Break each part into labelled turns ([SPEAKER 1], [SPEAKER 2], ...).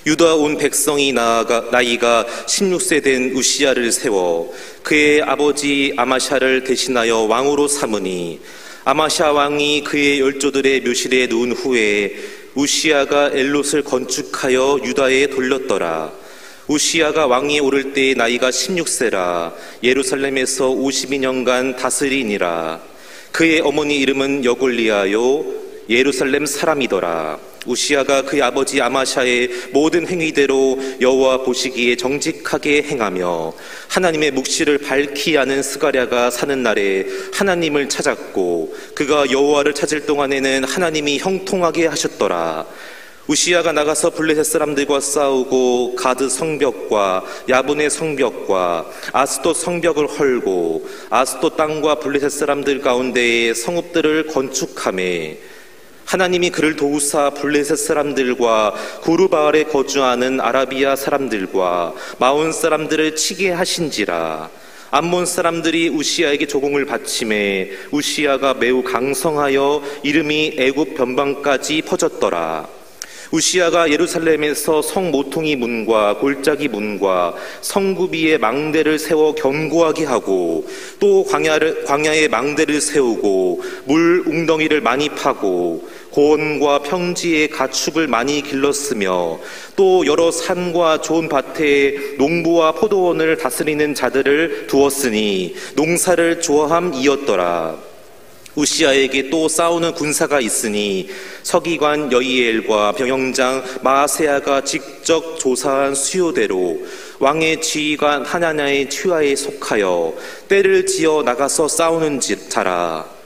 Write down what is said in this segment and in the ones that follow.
[SPEAKER 1] 유다 온 백성이 나이가 16세 된 우시야를 세워 그의 아버지 아마샤를 대신하여 왕으로 삼으니 아마샤 왕이 그의 열조들의 묘실에 누운 후에 우시야가 엘롯을 건축하여 유다에 돌렸더라. 우시야가 왕위에 오를 때의 나이가 16세라 예루살렘에서 52년간 다스리니라. 그의 어머니 이름은 여골리아요 예루살렘 사람이더라. 우시야가 그의 아버지 아마샤의 모든 행위대로 여호와 보시기에 정직하게 행하며 하나님의 묵시를 밝히 아는 스가랴가 사는 날에 하나님을 찾았고 그가 여호와를 찾을 동안에는 하나님이 형통하게 하셨더라. 우시야가 나가서 블레셋 사람들과 싸우고 가드 성벽과 야분의 성벽과 아스돗 성벽을 헐고 아스돗 땅과 블레셋 사람들 가운데에 성읍들을 건축하매 하나님이 그를 도우사 블레셋 사람들과 구르바알에 거주하는 아라비아 사람들과 마온 사람들을 치게 하신지라. 암몬 사람들이 우시야에게 조공을 바치매 우시야가 매우 강성하여 이름이 애굽 변방까지 퍼졌더라. 우시야가 예루살렘에서 성 모퉁이 문과 골짜기 문과 성구비에 망대를 세워 견고하게 하고 또 광야에 망대를 세우고 물 웅덩이를 많이 파고 고원과 평지에 가축을 많이 길렀으며 또 여러 산과 좋은 밭에 농부와 포도원을 다스리는 자들을 두었으니 농사를 좋아함이었더라. 우시야에게 또 싸우는 군사가 있으니 서기관 여이엘과 병영장 마아세야가 직접 조사한 수요대로 왕의 지휘관 하나냐의 취하에 속하여 때를 지어 나가서 싸우는 자라.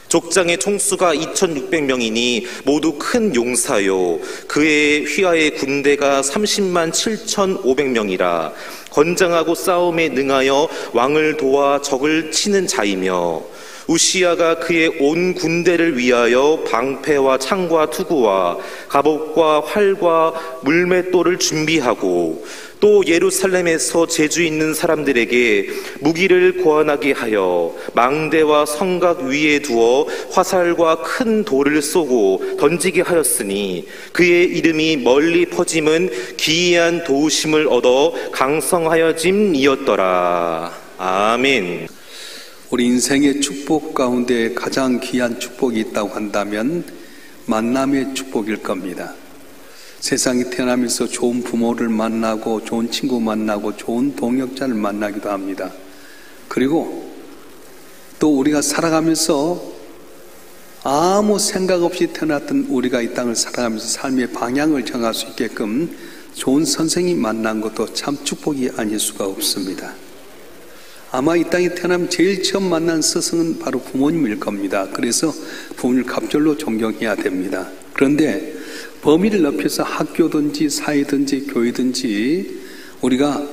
[SPEAKER 1] 족장의 총수가 2600명이니 모두 큰 용사요 그의 휘하의 군대가 30만 7500명이라 건장하고 싸움에 능하여 왕을 도와 적을 치는 자이며 우시야가 그의 온 군대를 위하여 방패와 창과 투구와 갑옷과 활과 물맷돌을 준비하고 또 예루살렘에서 재주 있는 사람들에게 무기를 고안하게 하여 망대와 성각 위에 두어 화살과 큰 돌을 쏘고 던지게 하였으니 그의 이름이 멀리 퍼짐은 기이한 도우심을 얻어 강성하여짐이었더라. 아멘.
[SPEAKER 2] 우리 인생의 축복 가운데 가장 귀한 축복이 있다고 한다면 만남의 축복일 겁니다. 세상에 태어나면서 좋은 부모를 만나고 좋은 친구 만나고 좋은 동역자를 만나기도 합니다. 그리고 또 우리가 살아가면서 아무 생각 없이 태어났던 우리가 이 땅을 살아가면서 삶의 방향을 정할 수 있게끔 좋은 선생님 만난 것도 참 축복이 아닐 수가 없습니다. 아마 이 땅에 태어나면 제일 처음 만난 스승은 바로 부모님일 겁니다. 그래서 부모님을 갑절로 존경해야 됩니다. 그런데 범위를 넓혀서 학교든지 사회든지 교회든지 우리가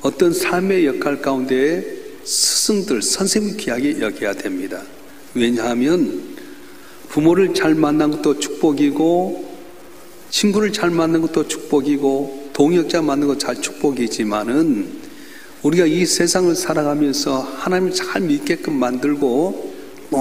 [SPEAKER 2] 어떤 삶의 역할 가운데 스승들, 선생님을 귀하게 여겨야 됩니다. 왜냐하면 부모를 잘 만난 것도 축복이고 친구를 잘 만난 것도 축복이고 동역자 만난 것도 잘 축복이지만은 우리가 이 세상을 살아가면서 하나님을 잘 믿게끔 만들고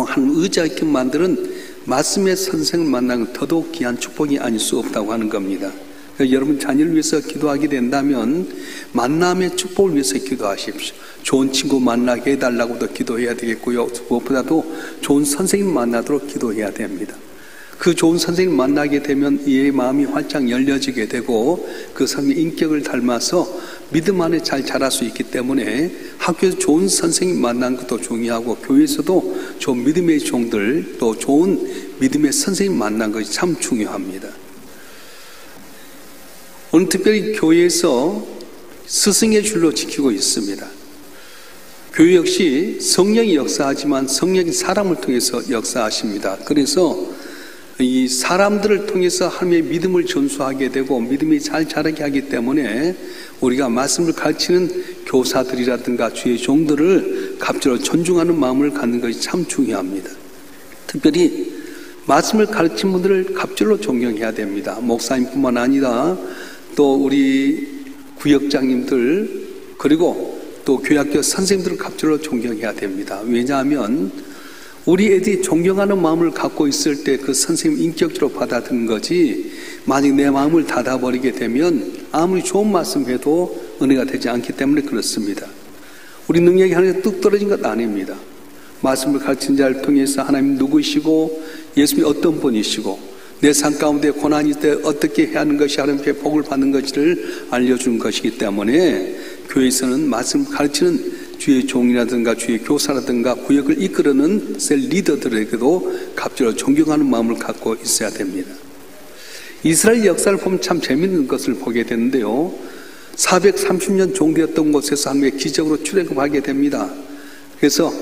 [SPEAKER 2] 한 의자 있게끔 만드는 말씀의 선생을 만나는 더더욱 귀한 축복이 아닐 수 없다고 하는 겁니다. 그러니까 여러분 자녀를 위해서 기도하게 된다면 만남의 축복을 위해서 기도하십시오. 좋은 친구 만나게 해달라고도 기도해야 되겠고요. 무엇보다도 좋은 선생님 만나도록 기도해야 됩니다. 그 좋은 선생님 만나게 되면 이의 마음이 활짝 열려지게 되고 그 사람의 인격을 닮아서 믿음 안에 잘 자랄 수 있기 때문에 학교에서 좋은 선생님 만나는 것도 중요하고 교회에서도 좋은 믿음의 종들 또 좋은 믿음의 선생님 만나는 것이 참 중요합니다. 오늘 특별히 교회에서 스승의 줄로 지키고 있습니다. 교회 역시 성령이 역사하지만 성령이 사람을 통해서 역사하십니다. 그래서 이 사람들을 통해서 하나님의 믿음을 전수하게 되고 믿음이 잘 자라게 하기 때문에 우리가 말씀을 가르치는 교사들이라든가 주의 종들을 갑절로 존중하는 마음을 갖는 것이 참 중요합니다. 특별히 말씀을 가르치는 분들을 갑절로 존경해야 됩니다. 목사님뿐만 아니라 또 우리 구역장님들 그리고 또 교회학교 선생님들을 갑절로 존경해야 됩니다. 왜냐하면 우리 애들이 존경하는 마음을 갖고 있을 때 그 선생님 인격적으로 받아들이는 거지 만약 내 마음을 닫아버리게 되면 아무리 좋은 말씀해도 은혜가 되지 않기 때문에 그렇습니다. 우리 능력이 하나님께 뚝 떨어진 것 아닙니다. 말씀을 가르친 자를 통해서 하나님 누구시고 예수님이 어떤 분이시고 내 삶 가운데 고난이 있을 때 어떻게 해야 하는 것이 하나님께 복을 받는 것을 알려준 것이기 때문에 교회에서는 말씀 가르치는 주의 종이라든가 주의 교사라든가 구역을 이끌어는 셀 리더들에게도 갑절로 존경하는 마음을 갖고 있어야 됩니다. 이스라엘 역사를 보면 참 재미있는 것을 보게 되는데요. 430년 종되었던 곳에서 하나님의 기적으로 출애굽하게 됩니다. 그래서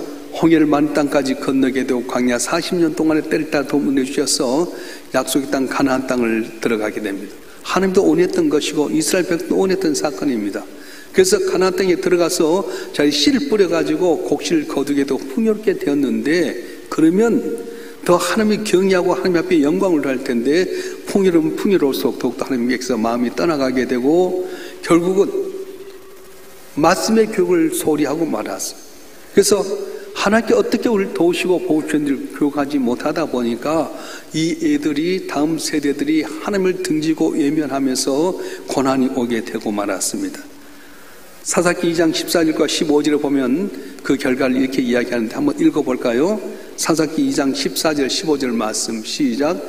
[SPEAKER 2] 홍해를 마른 땅까지 건너게 되고 광야 40년 동안에 때를 따라 도움을 내주셔서 약속의 땅 가나안 땅을 들어가게 됩니다. 하나님도 원했던 것이고 이스라엘 백성도 원했던 사건입니다. 그래서 가나안 땅에 들어가서 자기 씨를 뿌려가지고 곡식을 거두게 되고 풍요롭게 되었는데 그러면 더 하나님이 경외하고 하나님 앞에 영광을 할 텐데 풍요로우면 풍요로울수록 더욱더 하나님께서 마음이 떠나가게 되고 결국은 말씀의 교육을 소홀히 하고 말았어요. 그래서 하나님께 어떻게 우리를 도우시고 보호주는지를 교육하지 못하다 보니까 이 애들이 다음 세대들이 하나님을 등지고 외면하면서 고난이 오게 되고 말았습니다. 사사기 2장 14절과 15절에 보면 그 결과를 이렇게 이야기하는데 한번 읽어볼까요? 사사기 2장 14절 15절 말씀 시작.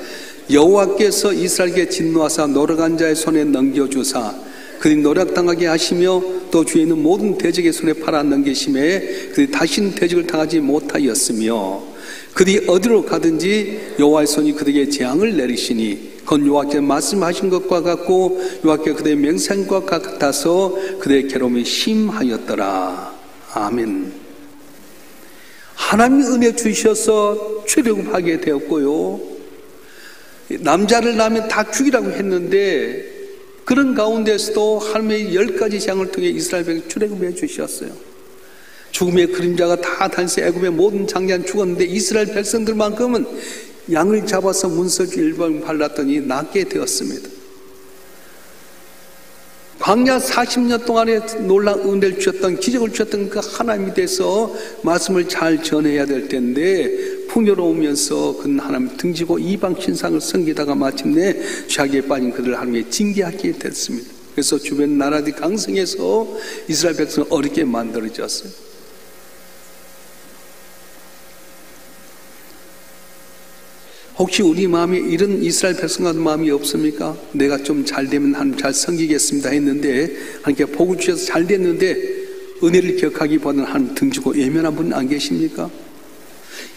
[SPEAKER 2] 여호와께서 이스라엘에게 진노하사 노력한 자의 손에 넘겨주사 그들이 노력당하게 하시며 또 주에 있는 모든 대적의 손에 팔아 넘기심에 그들이 다시는 대적을 당하지 못하였으며 그들이 어디로 가든지 여호와의 손이 그들에게 재앙을 내리시니 그건 여호와께서 말씀하신 것과 같고 여호와께서 그들의 맹세한과 같아서 그들의 괴로움이 심하였더라. 아멘. 하나님이 은혜 주셔서 출애굽하게 되었고요. 남자를 낳으면 다 죽이라고 했는데 그런 가운데서도 하나님의 10가지 재앙을 통해 이스라엘 백성 출애굽해 주셨어요. 죽음의 그림자가 다 다니면서 애굽의 모든 장자는 죽었는데 이스라엘 백성들만큼은 양을 잡아서 문석이 일번 발랐더니 낫게 되었습니다. 광야 40년 동안에 놀라운 은혜를 주셨던 기적을 주셨던 그 하나님에 대해서 말씀을 잘 전해야 될 텐데 풍요로우면서 그는 하나님 등지고 이방 신상을 섬기다가 마침내 죄악에 빠진 그들을 하나님의 징계하게 됐습니다. 그래서 주변 나라들이 강성해서 이스라엘 백성을 어렵게 만들어졌어요. 혹시 우리 마음에 이런 이스라엘 백성과 마음이 없습니까? 내가 좀 잘 되면 하나님 잘 섬기겠습니다 했는데 하나님께 복을 주셔서 잘 됐는데 은혜를 기억하기보다는 하나님 등지고 외면한 분 안 계십니까?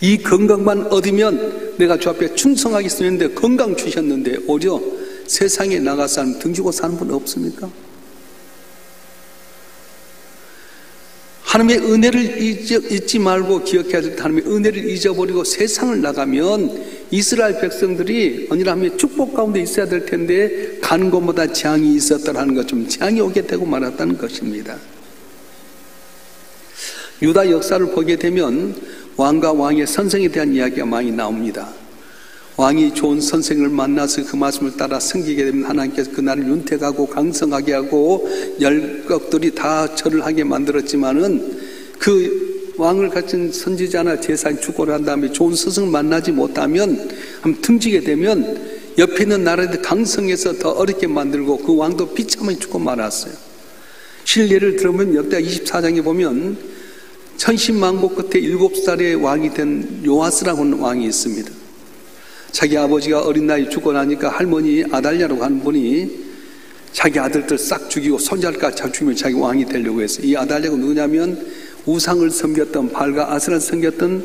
[SPEAKER 2] 이 건강만 얻으면 내가 주 앞에 충성하겠습니다 했는데 건강 주셨는데 오히려 세상에 나가서 하나님 등지고 사는 분 없습니까? 하나님의 은혜를 잊지 말고 기억해야 될 때 하나님의 은혜를 잊어버리고 세상을 나가면 이스라엘 백성들이 언제나 하나님의 축복 가운데 있어야 될 텐데 가는 곳마다 재앙이 있었다는 것처럼 재앙이 오게 되고 말았다는 것입니다. 유다 역사를 보게 되면 왕과 왕의 선생에 대한 이야기가 많이 나옵니다. 왕이 좋은 선생을 만나서 그 말씀을 따라 섬기게 되면 하나님께서 그날을 윤택하고 강성하게 하고 열국들이 다 절을 하게 만들었지만은 그 왕을 갖춘 선지자나 제사장이 축복을 한 다음에 좋은 스승을 만나지 못하면 한번 등지게 되면 옆에 있는 나라들 강성해서 더 어렵게 만들고 그 왕도 비참하게 죽고 말았어요. 실례를 들으면 역대 24장에 보면 천신만고 끝에 7살의 왕이 된 요아스라고 하는 왕이 있습니다. 자기 아버지가 어린 나이 죽고 나니까 할머니 아달랴라고 하는 분이 자기 아들들 싹 죽이고 손자까지 다 죽이면 자기 왕이 되려고 했어요. 이 아달랴가 누구냐면 우상을 섬겼던 발과 아스라를 섬겼던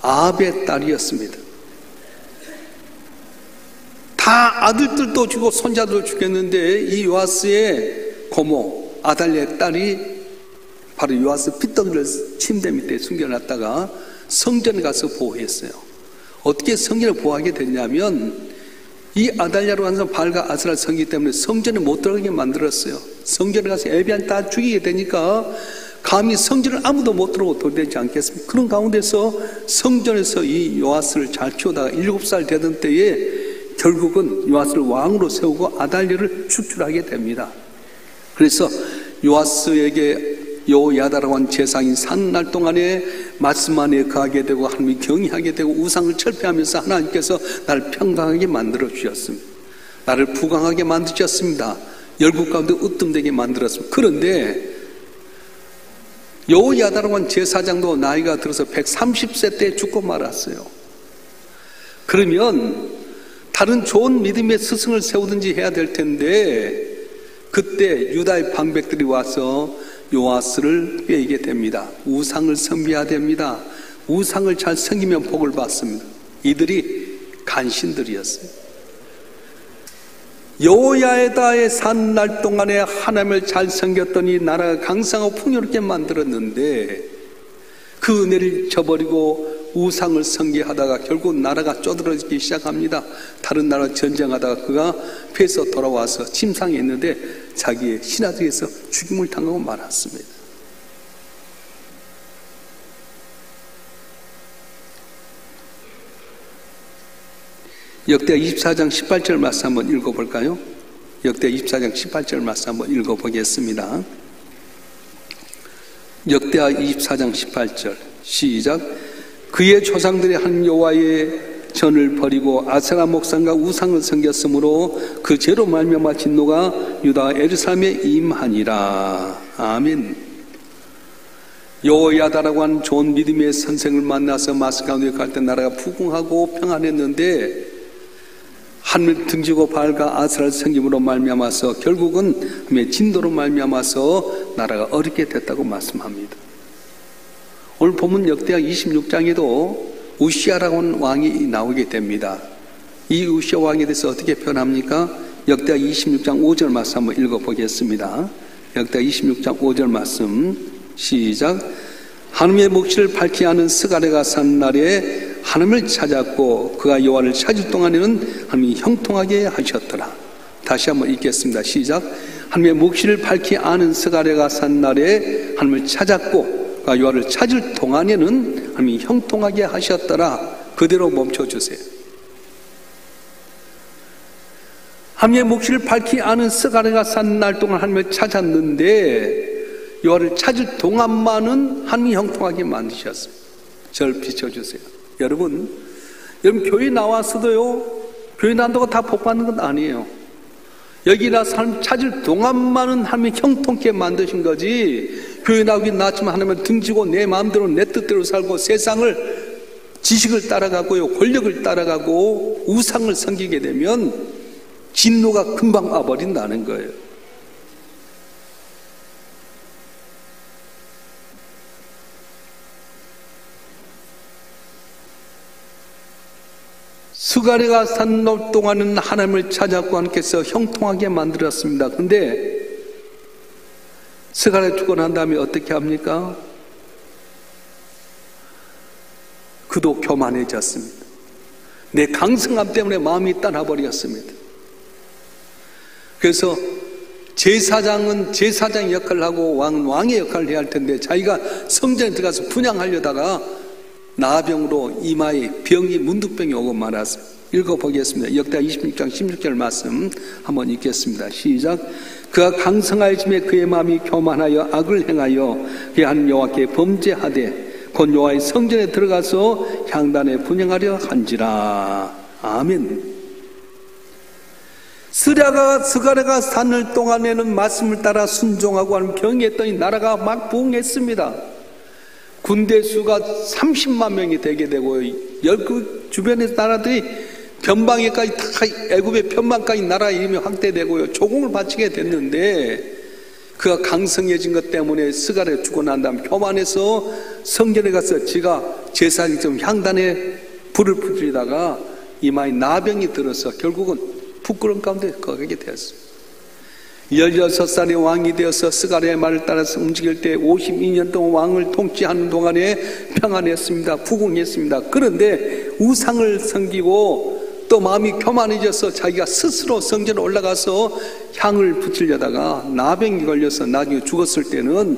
[SPEAKER 2] 아합의 딸이었습니다. 다 아들들도 죽고 손자들도 죽였는데 이 요아스의 고모 아달랴의 딸이 바로 요아스 핏덩이를 침대 밑에 숨겨놨다가 성전에 가서 보호했어요. 어떻게 성전을 보호하게 됐냐면 이 아달랴로 하는 발과 아스라를 섬기기 때문에 성전에 못 들어가게 만들었어요. 성전에 가서 에비안 다 죽이게 되니까 감히 성전을 아무도 못 들어오고 되지 않겠습니까? 그런 가운데서 성전에서 이 요아스를 잘 키우다가 7살 되던 때에 결국은 요아스를 왕으로 세우고 아달랴를 축출하게 됩니다. 그래서 요아스에게 여호야다라고 하는 제사장이 산 날 동안에 말씀 안에 거하게 되고 하나님이 경외하게 되고 우상을 철폐하면서 하나님께서 나를 평강하게 만들어 주셨습니다. 나를 부강하게 만드셨습니다. 열국 가운데 으뜸되게 만들었습니다. 그런데 여호야다라고 제사장도 나이가 들어서 130세 때 죽고 말았어요. 그러면 다른 좋은 믿음의 스승을 세우든지 해야 될 텐데 그때 유다의 방백들이 와서 요아스를 빼이게 됩니다. 우상을 섬겨야 됩니다. 우상을 잘 섬기면 복을 받습니다. 이들이 간신들이었어요. 여호야다에 산 날 동안에 하나님을 잘 섬겼더니 나라가 강성하고 풍요롭게 만들었는데 그 은혜를 저버리고 우상을 섬기하다가 결국 나라가 쪼들어지기 시작합니다. 다른 나라 전쟁하다가 그가 패해서 돌아와서 침상했는데 자기의 신하들에서 죽임을 당하고 말았습니다. 역대하 24장 18절 말씀 한번 읽어볼까요? 역대하 24장 18절 말씀 한번 읽어보겠습니다. 역대하 24장 18절 시작. 그의 조상들이 한 여호와의 전을 버리고 아세라 목상과 우상을 섬겼으므로 그 죄로 말미암아 진노가 유다 예루살렘에 임하니라. 아멘. 여호야다라고 하는 좋은 믿음의 선생을 만나서 마스 가운데 갈 때 나라가 부흥하고 평안했는데 하늘을 등지고 바알과 아세라를 섬김으로 말미암아서 결국은 진도로 말미암아서 나라가 어렵게 됐다고 말씀합니다. 오늘 본문 역대하 26장에도 우시아라고 하는 왕이 나오게 됩니다. 이 우시아 왕에 대해서 어떻게 표현합니까? 역대하 26장 5절 말씀 한번 읽어보겠습니다. 역대하 26장 5절 말씀 시작. 하나님의 묵시를 밝히 아는 스가랴가 산 날에 하나님을 찾았고 그가 여호와를 찾을 동안에는 하나님이 형통하게 하셨더라. 다시 한번 읽겠습니다. 시작. 하나님의 묵시를 밝히 아는 스가랴가 산 날에 하나님을 찾았고 그가 여호와를 찾을 동안에는 하나님이 형통하게 하셨더라. 그대로 멈춰주세요. 하나님의 묵시를 밝히 아는 스가랴가 산 날 동안 하나님을 찾았는데 여호와를 찾을 동안만은 하나님이 형통하게 만드셨습니다. 저를 비춰주세요. 여러분 교회 나와서도요, 교회 난다고 다 복받는 건 아니에요. 여기 나서 하나님 찾을 동안만은 하나님이 형통케 만드신 거지, 교회 나오긴 나왔지만 하나님을 등지고 내 마음대로 내 뜻대로 살고 세상을 지식을 따라가고요, 권력을 따라가고 우상을 섬기게 되면 진노가 금방 와버린다는 거예요. 스가랴가 산 날 동안은 하나님을 찾았고 하나님께서 형통하게 만들었습니다. 그런데 스가랴 죽고 난 다음에 어떻게 합니까? 그도 교만해졌습니다. 내 강성함 때문에 마음이 떠나버렸습니다. 그래서 제사장은 제사장 역할을 하고 왕은 왕의 역할을 해야 할 텐데 자기가 성전에 들어가서 분향하려다가 나병으로 이마에 병이 문득병이 오고 말았습니다. 읽어보겠습니다. 역대하 26장 16절 말씀 한번 읽겠습니다. 시작. 그가 강성하여짐에 그의 마음이 교만하여 악을 행하여 그의 하나님 여호와께 범죄하되 곧 여호와의 성전에 들어가서 향단에 분향하려 한지라. 아멘. 스가랴가 사는 동안에는 말씀을 따라 순종하고 하는 경외했더니 나라가 막 부흥했습니다. 군대 수가 30만 명이 되게 되고요. 그 주변의 나라들이 변방에까지 다 애굽의 변방까지 나라 이름이 확대되고요. 조공을 바치게 됐는데 그가 강성해진 것 때문에 스가랴가 죽고 난 다음 교만해서 성전에 가서 지가 제사장처럼 향단에 불을 붙이다가 이마에 나병이 들어서 결국은 부끄러움 가운데 거하게 되었습니다. 16살의 왕이 되어서 스가랴의 말을 따라서 움직일 때 52년 동안 왕을 통치하는 동안에 평안했습니다. 부흥했습니다. 그런데 우상을 섬기고 또 마음이 교만해져서 자기가 스스로 성전에 올라가서 향을 붙이려다가 나병이 걸려서 나중에 죽었을 때는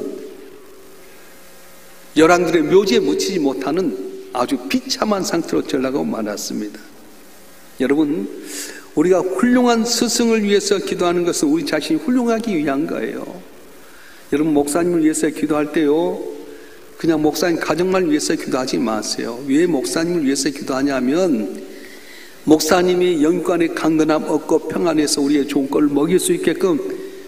[SPEAKER 2] 열왕들의 묘지에 묻히지 못하는 아주 비참한 상태로 전락하고 말았습니다. 여러분, 우리가 훌륭한 스승을 위해서 기도하는 것은 우리 자신이 훌륭하기 위한 거예요. 여러분, 목사님을 위해서 기도할 때요, 그냥 목사님 가정만 위해서 기도하지 마세요. 왜 목사님을 위해서 기도하냐면 목사님이 영육간의 강건함 얻고 평안해서 우리의 좋은 꼴을 먹일 수 있게끔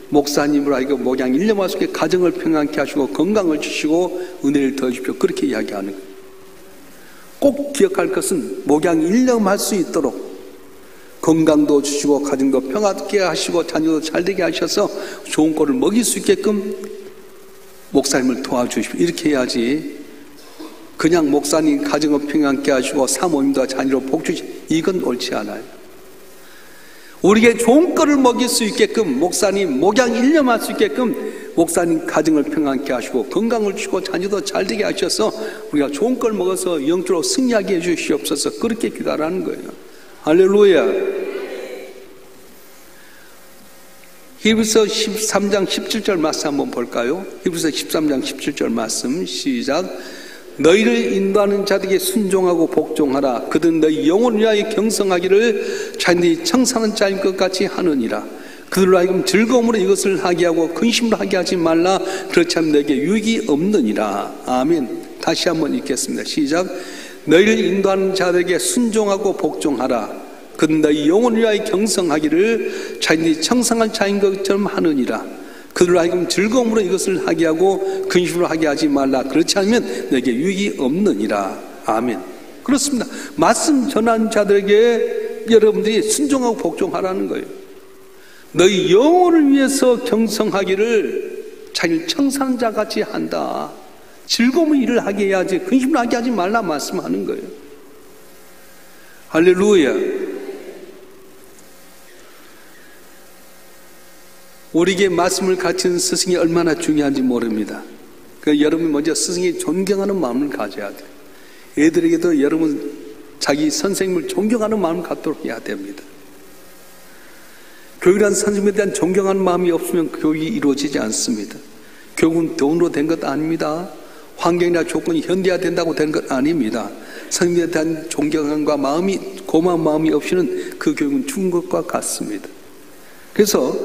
[SPEAKER 2] 목사님으로 하여금 목양 일념할 수 있게 가정을 평안케 하시고 건강을 주시고 은혜를 더해주십시오. 그렇게 이야기하는 거예요. 꼭 기억할 것은 목양 일념할 수 있도록 건강도 주시고 가정도 평안케 하시고 자녀도 잘되게 하셔서 좋은 꼴을 먹일 수 있게끔 목사님을 도와주십시오. 이렇게 해야지 그냥 목사님 가정을 평안케 하시고 사모님도 자녀로 복 주시고 이건 옳지 않아요. 우리에게 좋은 꼴을 먹일 수 있게끔 목사님 목양 일념할 수 있게끔 목사님 가정을 평안케 하시고 건강을 주시고 자녀도 잘되게 하셔서 우리가 좋은 꼴 먹어서 영적으로 승리하게 해주시옵소서. 그렇게 기도하라는 거예요. 할렐루야. 히브리서 13장 17절 말씀 한번 볼까요? 히브리서 13장 17절 말씀 시작. 너희를 인도하는 자들에게 순종하고 복종하라. 그들은 너희 영혼을 위하여 경성하기를 자기들이 청사하는 자인 것 같이 하느니라. 그들로 하여금 즐거움으로 이것을 하게 하고 근심으로 하게 하지 말라. 그렇지 않으면 너에게 유익이 없느니라. 아멘. 다시 한번 읽겠습니다. 시작. 너희를 인도하는 자들에게 순종하고 복종하라. 그들은 너희 영혼을 위하여 경성하기를 자기들이 청성한 자인 것처럼 하느니라. 그들로 하여금 즐거움으로 이것을 하게 하고 근심으로 하게 하지 말라. 그렇지 않으면 너에게 유익이 없느니라. 아멘. 그렇습니다. 말씀 전하는 자들에게 여러분들이 순종하고 복종하라는 거예요. 너희 영혼을 위해서 경성하기를 자기를 청산한 자 같이 한다. 즐거움의 일을 하게 해야지 근심을 하게 하지 말라 말씀하는 거예요. 할렐루야. 우리에게 말씀을 가르치는 스승이 얼마나 중요한지 모릅니다. 그러니까 여러분 먼저 스승이 존경하는 마음을 가져야 돼요. 애들에게도 여러분 자기 선생님을 존경하는 마음을 갖도록 해야 됩니다. 교육이란 선생님에 대한 존경하는 마음이 없으면 교육이 이루어지지 않습니다. 교육은 돈으로 된 것 아닙니다. 환경이나 조건이 현대화된다고 된 것 아닙니다. 선생님에 대한 존경함과 마음이 고마운 마음이 없이는 그 교육은 죽은 것과 같습니다. 그래서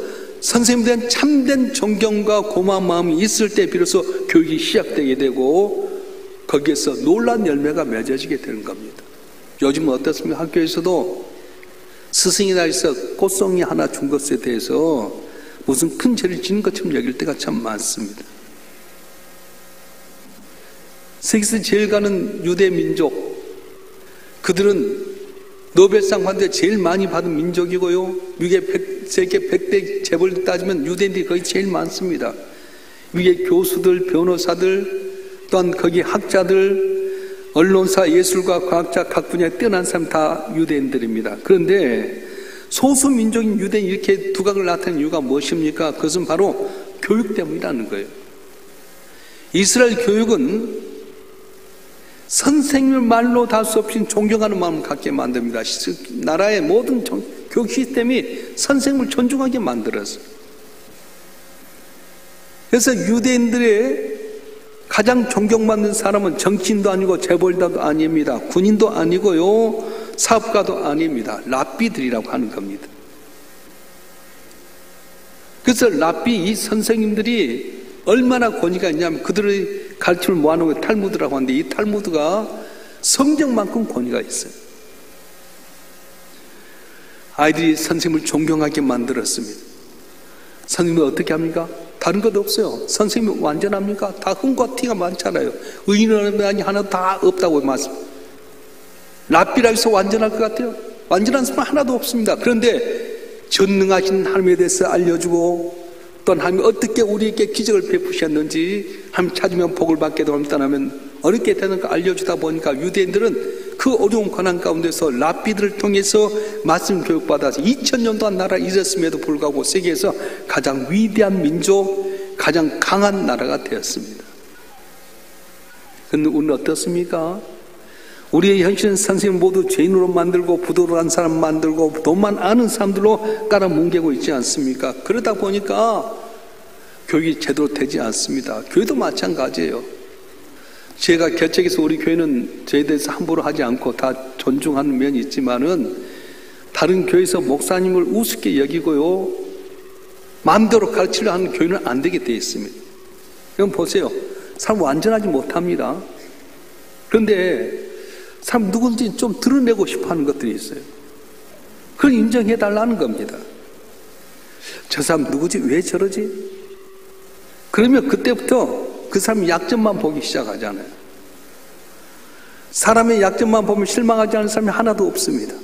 [SPEAKER 2] 선생님에 대한 참된 존경과 고마운 마음이 있을 때 비로소 교육이 시작되게 되고 거기에서 놀라운 열매가 맺어지게 되는 겁니다. 요즘은 어떻습니까? 학교에서도 스승이 나에서 꽃송이 하나 준 것에 대해서 무슨 큰 죄를 지는 것처럼 여길 때가 참 많습니다. 세계에서 제일 가는 유대 민족, 그들은 노벨상 받을 때 제일 많이 받은 민족이고요. 세계 100대 재벌 따지면 유대인들이 거의 제일 많습니다. 위에 교수들, 변호사들, 또한 거기 학자들, 언론사, 예술가, 과학자 각 분야에 뛰어난 사람 다 유대인들입니다. 그런데 소수민족인 유대인이 이렇게 두각을 나타내는 이유가 무엇입니까? 그것은 바로 교육 때문이라는 거예요. 이스라엘 교육은 선생님을 말로 다 수 없이 존경하는 마음을 갖게 만듭니다. 나라의 모든 교육 시스템이 선생님을 존중하게 만들었어요. 그래서 유대인들의 가장 존경받는 사람은 정치인도 아니고 재벌가도 아닙니다. 군인도 아니고요. 사업가도 아닙니다. 랍비들이라고 하는 겁니다. 그래서 랍비 이 선생님들이 얼마나 권위가 있냐면 그들의 가르침을 모아놓은 게 탈무드라고 하는데 이 탈무드가 성경만큼 권위가 있어요. 아이들이 선생님을 존경하게 만들었습니다. 선생님은 어떻게 합니까? 다른 것도 없어요. 선생님이 완전합니까? 다 흠과 티가 많잖아요. 의인은 하나 다 없다고 말씀. 랍비라 해서 완전할 것 같아요? 완전한 사람 하나도 없습니다. 그런데 전능하신 하나님에 대해서 알려주고 또 하나님이 어떻게 우리에게 기적을 베푸셨는지 하나님 찾으면 복을 받게 되고 떠나면 어렵게 되는가 알려주다 보니까 유대인들은 그 어려운 고난 가운데서 랍비들을 통해서 말씀 교육받아서 2000년 동안 나라 잃었음에도 불구하고 세계에서 가장 위대한 민족, 가장 강한 나라가 되었습니다. 그런데 우리는 어떻습니까? 우리의 현실은 선생님 모두 죄인으로 만들고 부도로 사람 만들고 돈만 아는 사람들로 깔아뭉개고 있지 않습니까? 그러다 보니까 교육이 제대로 되지 않습니다. 교회도 마찬가지예요. 제가 개척해서 우리 교회는 저에 대해서 함부로 하지 않고 다 존중하는 면이 있지만은 다른 교회에서 목사님을 우습게 여기고요 마음대로 가르치려 하는 교회는 안 되게 되어 있습니다. 그럼 보세요. 사람 완전하지 못합니다. 그런데 사람 누군지 좀 드러내고 싶어 하는 것들이 있어요. 그걸 인정해달라는 겁니다. 저 사람 누구지? 왜 저러지? 그러면 그때부터 그 사람의 약점만 보기 시작하잖아요. 사람의 약점만 보면 실망하지 않는 사람이 하나도 없습니다.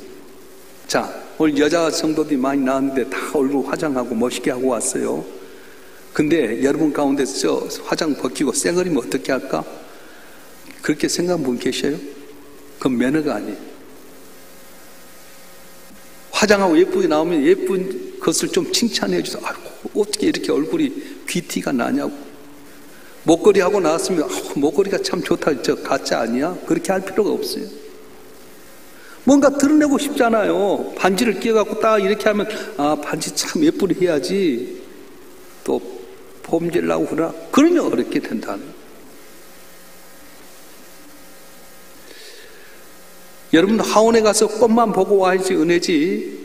[SPEAKER 2] 자, 오늘 여자 성도들이 많이 나왔는데 다 얼굴 화장하고 멋있게 하고 왔어요. 근데 여러분 가운데서 저 화장 벗기고 쌩얼이면 어떻게 할까? 그렇게 생각한 분 계셔요? 그건 매너가 아니에요. 화장하고 예쁘게 나오면 예쁜 것을 좀 칭찬해 주세요. 아이고, 어떻게 이렇게 얼굴이 귀티가 나냐고. 목걸이 하고 나왔으면 목걸이가 참 좋다, 저 가짜 아니야? 그렇게 할 필요가 없어요. 뭔가 드러내고 싶잖아요. 반지를 끼워갖고 딱 이렇게 하면 반지 참 예쁘게 해야지. 또 폼질 나고 그러나 그러면 어렵게 된다는. 여러분 하원에 가서 꽃만 보고 와야지 은혜지,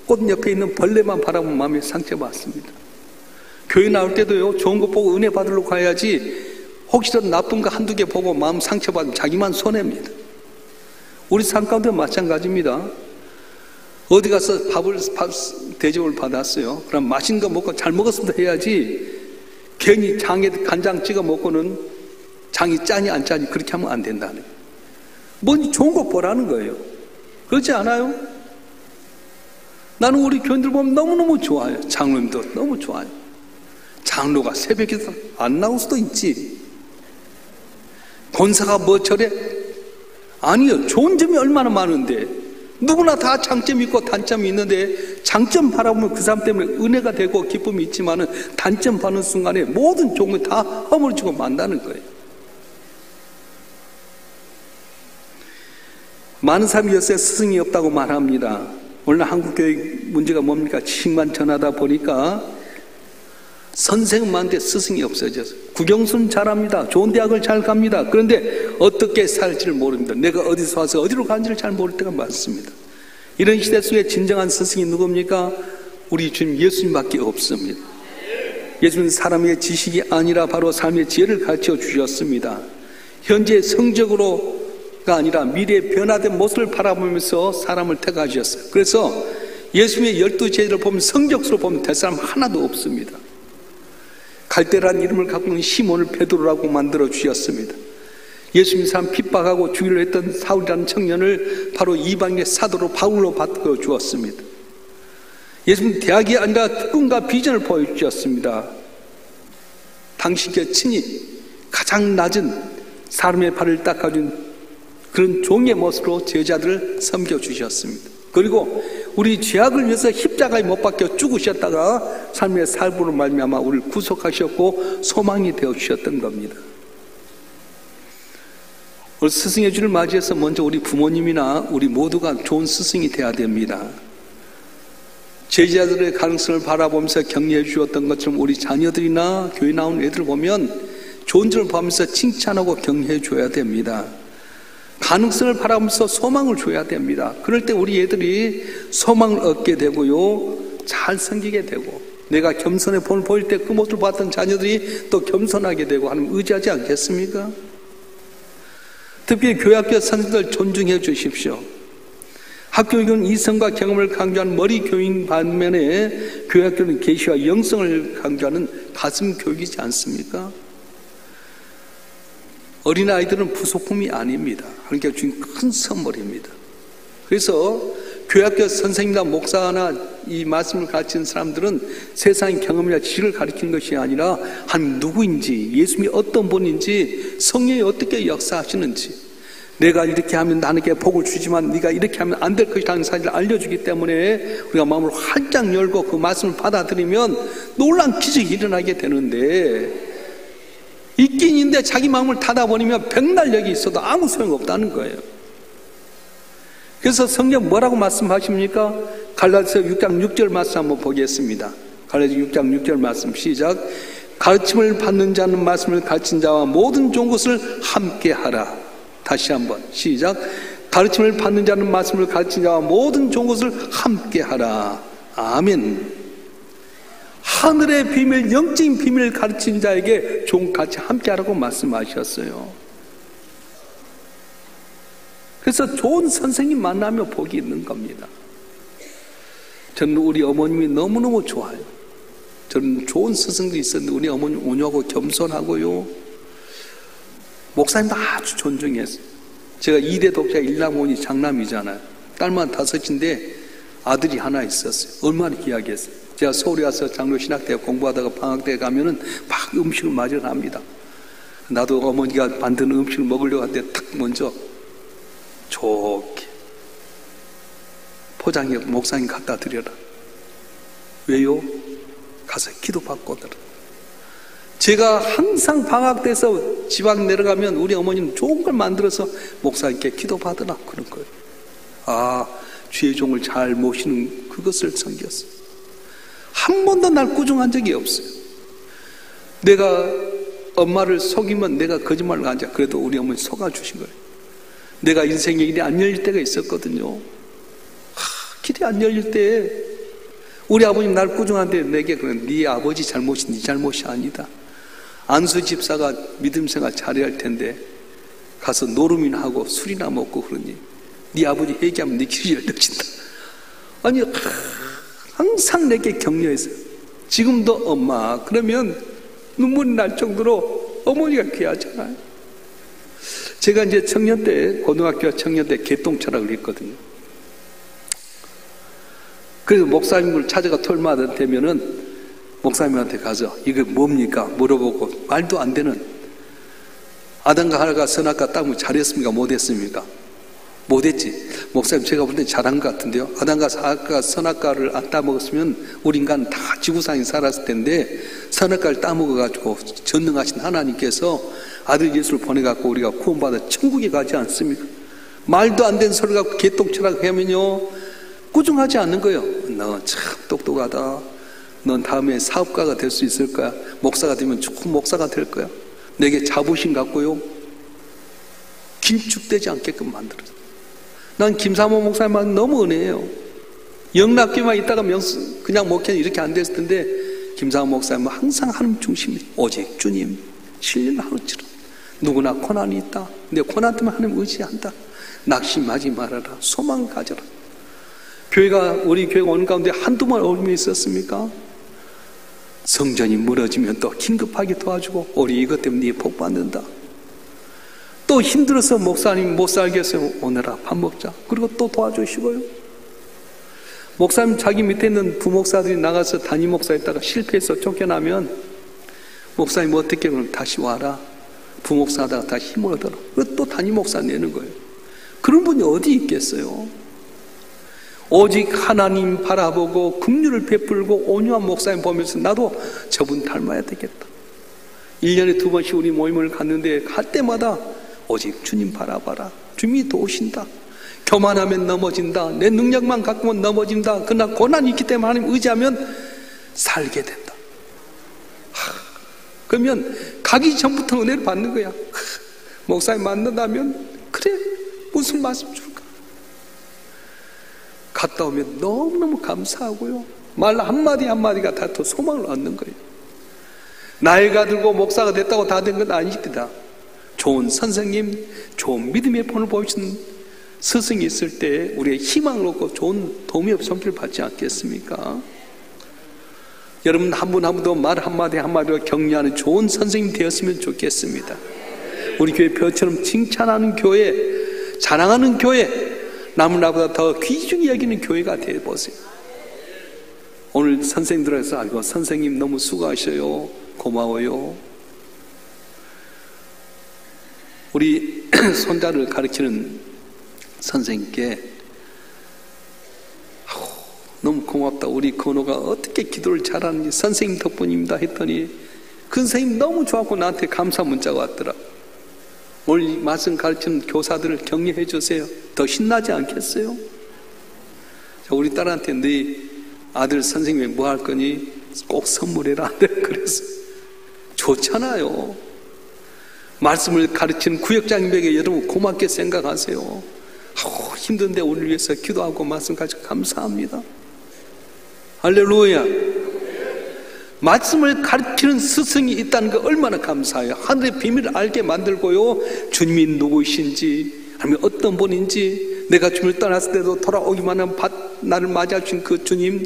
[SPEAKER 2] 꽃 옆에 있는 벌레만 바라보면 마음에 상처받습니다. 교회 나올 때도요, 좋은 거 보고 은혜 받으러 가야지 혹시라도 나쁜 거 한두 개 보고 마음 상처받으면 자기만 손해입니다. 우리 삶 가운데 마찬가지입니다. 어디 가서 대접을 받았어요. 그럼 맛있는 거 먹고 잘 먹었습니다 해야지, 괜히 장에 간장 찍어 먹고는 장이 짜니 안 짜니 그렇게 하면 안 된다는 거예요. 뭔지 좋은 거 보라는 거예요. 그렇지 않아요? 나는 우리 교인들 보면 너무너무 좋아요. 장로님도 너무 좋아요. 장로가 새벽에 안 나올 수도 있지. 권사가 뭐 저래? 아니요. 좋은 점이 얼마나 많은데. 누구나 다 장점이 있고 단점이 있는데, 장점 바라보면 그 사람 때문에 은혜가 되고 기쁨이 있지만은 단점 받는 순간에 모든 좋은 거 다 허물지고 만다는 거예요. 많은 사람이 요새 스승이 없다고 말합니다. 오늘 한국교회 문제가 뭡니까? 지식만 전하다 보니까 선생은 많은데 스승이 없어져서, 국영수는 잘합니다. 좋은 대학을 잘 갑니다. 그런데 어떻게 살지를 모릅니다. 내가 어디서 와서 어디로 가는지를 잘 모를 때가 많습니다. 이런 시대 속에 진정한 스승이 누굽니까? 우리 주님 예수님밖에 없습니다. 예수님은 사람의 지식이 아니라 바로 삶의 지혜를 가르쳐 주셨습니다. 현재 성적으로가 아니라 미래의 변화된 모습을 바라보면서 사람을 택하셨어요. 그래서 예수님의 12제자를 보면 성적수로 보면 될 사람 하나도 없습니다. 갈대라는 이름을 갖고 있는 시몬을 베드로라고 만들어 주셨습니다. 예수님 사람 핍박하고 죽이려 했던 사울이라는 청년을 바로 이방인의 사도로 바울로 바꿔 주었습니다. 예수님 대학이 아니라 특권과 비전을 보여주셨습니다. 당신께 친히 가장 낮은 사람의 발을 닦아준 그런 종의 모습으로 제자들을 섬겨주셨습니다. 그리고 우리 죄악을 위해서 십자가에 못 박혀 죽으셨다가 삶의 살부로 말미암아 우리를 구속하셨고 소망이 되어주셨던 겁니다. 오늘 스승의 주를 맞이해서 먼저 우리 부모님이나 우리 모두가 좋은 스승이 되어야 됩니다. 제자들의 가능성을 바라보면서 격려해 주었던 것처럼 우리 자녀들이나 교회 나온 애들 보면 좋은 점을 보면서 칭찬하고 격려해 줘야 됩니다. 가능성을 바라보면서 소망을 줘야 됩니다. 그럴 때 우리 애들이 소망을 얻게 되고요, 잘 섬기게 되고, 내가 겸손의 본을 보일 때 그 모습을 봤던 자녀들이 또 겸손하게 되고 하는 의지하지 않겠습니까? 특히 교회학교 선생님들 존중해 주십시오. 학교교육은 이성과 경험을 강조하는 머리 교육인 반면에 교회학교는 계시와 영성을 강조하는 가슴 교육이지 않습니까? 어린아이들은 부속품이 아닙니다. 하나님께 주신 큰 선물입니다. 그래서 교회학교 선생님이나 목사나 이 말씀을 가르치는 사람들은 세상의 경험이나 지식을 가르치는 것이 아니라 한 누구인지, 예수님이 어떤 분인지, 성령이 어떻게 역사하시는지, 내가 이렇게 하면 나에게 복을 주지만 네가 이렇게 하면 안 될 것이라는 사실을 알려주기 때문에 우리가 마음을 활짝 열고 그 말씀을 받아들이면 놀라운 기적이 일어나게 되는데, 있긴 있는데 자기 마음을 닫아버리면 백날 여기 있어도 아무 소용없다는 거예요. 그래서 성경 뭐라고 말씀하십니까? 갈라디아서 6장 6절 말씀 한번 보겠습니다. 갈라디아서 6장 6절 말씀 시작. 가르침을 받는 자는 말씀을 가르친 자와 모든 좋은 것을 함께 하라. 다시 한번 시작. 가르침을 받는 자는 말씀을 가르친 자와 모든 좋은 것을 함께 하라. 아멘. 하늘의 비밀, 영적인 비밀을 가르친 자에게 같이 함께 하라고 말씀하셨어요. 그래서 좋은 선생님 만나면 복이 있는 겁니다. 저는 우리 어머님이 너무너무 좋아요. 저는 좋은 스승도 있었는데 우리 어머님 온유하고 겸손하고요. 목사님도 아주 존중했어요. 제가 2대 독자 1남원이 장남이잖아요. 딸만 5인데 아들이 하나 있었어요. 얼마나 귀하겠어요. 제가 서울에 와서 장로신학대에 공부하다가 방학 때 가면은 막 음식을 마련합니다. 나도 어머니가 만든 음식을 먹으려고 하는데 딱 먼저 좋게 포장해 목사님 갖다 드려라. 왜요? 가서 기도받고 오더라. 제가 항상 방학 때서 지방 내려가면 우리 어머니는 좋은 걸 만들어서 목사님께 기도받으라 그런 거예요. 아, 주의 종을 잘 모시는 그것을 섬겼어요. 한 번도 날 꾸중한 적이 없어요. 내가 엄마를 속이면 내가 거짓말을 하자. 그래도 우리 어머니 속아주신 거예요. 내가 인생에 일이 안 열릴 때가 있었거든요. 길이 안 열릴 때 우리 아버님 날 꾸중한데 내게 그런 네 아버지 잘못이 네 잘못이 아니다. 안수 집사가 믿음생활 잘해야 할 텐데 가서 노름이나 하고 술이나 먹고 그러니 네 아버지 회개하면 네 길이 열려진다. 아니 항상 내게 격려했어요. 지금도 엄마 그러면 눈물이 날 정도로 어머니가 귀하잖아요. 제가 이제 청년 때 고등학교 청년 때 개똥철학을 했거든요. 그래서 목사님을 찾아가 토요일마다 되면은 목사님한테 가서 이거 뭡니까? 물어보고 말도 안 되는 아담과 하나가 선악과 따면 잘했습니까? 못했습니까? 못했지. 목사님 제가 볼 때 잘한 것 같은데요. 아담과 하나가 선악과를 안 따먹었으면 우리 인간 다 지구상에 살았을 텐데 선악과를 따먹어가지고 전능하신 하나님께서 아들 예수를 보내갖고 우리가 구원받아 천국에 가지 않습니까? 말도 안 되는 소리 갖고 개똥철학 하면요 꾸중하지 않는 거예요. 너 참 똑똑하다. 넌 다음에 사업가가 될 수 있을 거야. 목사가 되면 좋은 목사가 될 거야. 내게 자부심 갖고요 긴축되지 않게끔 만들었어. 난 김사모 목사님은 너무 은혜예요. 영락교만 있다가 그냥 목회는 이렇게 안 됐을 텐데 김사모 목사님은 항상 하나님 중심이 오직 주님 신뢰하는지라. 누구나 고난이 있다. 근데 고난 때문에 하나님 의지한다. 낙심하지 말아라. 소망을 가져라. 우리 교회가 오는 가운데 한두 번 어려움이 있었습니까? 성전이 무너지면 또 긴급하게 도와주고 우리 이것 때문에 네 복 받는다. 또 힘들어서 목사님 못 살겠어요. 오늘아 밥 먹자. 그리고 또 도와주시고요. 목사님 자기 밑에 있는 부목사들이 나가서 담임 목사 했다가 실패해서 쫓겨나면 목사님 어떻게 그럼 다시 와라. 부목사 하다가 다시 힘을 얻어라. 그리고 또 담임 목사 내는 거예요. 그런 분이 어디 있겠어요? 오직 하나님 바라보고 긍휼을 베풀고 온유한 목사님 보면서 나도 저분 닮아야 되겠다. 1년에 2번씩 우리 모임을 갔는데 갈 때마다 오직 주님 바라봐라. 주님이 도우신다. 교만하면 넘어진다. 내 능력만 갖고는 넘어진다. 그러나 고난이 있기 때문에 하나님 의지하면 살게 된다. 그러면 가기 전부터 은혜를 받는 거야. 목사님 만난다면 그래 무슨 말씀 줄까? 갔다 오면 너무너무 감사하고요. 말 한마디 한마디가 다 더 소망을 얻는 거예요. 나이가 들고 목사가 됐다고 다 된 건 아닙니다. 좋은 선생님, 좋은 믿음의 본을 보여주는 스승이 있을 때 우리의 희망을 얻고 좋은 도움의 손길을 받지 않겠습니까? 여러분 한 분 한 분도 말 한마디 한마디로 격려하는 좋은 선생님이 되었으면 좋겠습니다. 우리 교회 벼처럼 칭찬하는 교회, 자랑하는 교회, 남은 나보다 더 귀중히 여기는 교회가 되어보세요. 오늘 선생님들에서 아이고 선생님 너무 수고하셔요. 고마워요. 우리 손자를 가르치는 선생님께 너무 고맙다. 우리 건호가 어떻게 기도를 잘하는지 선생님 덕분입니다 했더니 그 선생님 너무 좋았고 나한테 감사 문자가 왔더라. 오늘 말씀 가르치는 교사들을 격려해 주세요. 더 신나지 않겠어요? 우리 딸한테 네 아들 선생님이 뭐 할 거니? 꼭 선물해라. 그래서 좋잖아요. 말씀을 가르치는 구역장님에게 여러분 고맙게 생각하세요. 힘든데 오늘 위해서 기도하고 말씀 가지고 감사합니다. 할렐루야. 말씀을 가르치는 스승이 있다는 거 얼마나 감사해요. 하늘의 비밀을 알게 만들고요 주님이 누구이신지 아니면 어떤 분인지 내가 주님을 떠났을 때도 돌아오기만 하면 나를 맞아주신 그 주님,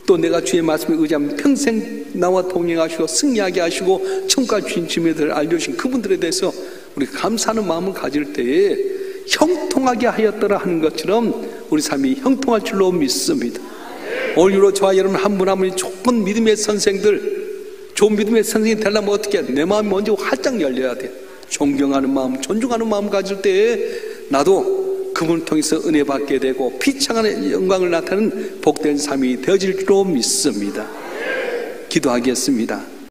[SPEAKER 2] 또 내가 주의 말씀에 의지하면 평생 나와 동행하시고 승리하게 하시고 천국까지 주신 주님을 알려주신 그분들에 대해서 우리가 감사하는 마음을 가질 때에 형통하게 하였더라 하는 것처럼 우리 삶이 형통할 줄로 믿습니다. 오늘로 저와 여러분 한 분 한 분이 좋은 믿음의 선생들, 좋은 믿음의 선생이 되려면 어떻게 해야 돼? 내 마음이 먼저 활짝 열려야 돼. 존경하는 마음, 존중하는 마음 가질 때에 나도 그분을 통해서 은혜 받게 되고 피창하는 영광을 나타내는 복된 삶이 되어질 줄로 믿습니다. 기도하겠습니다.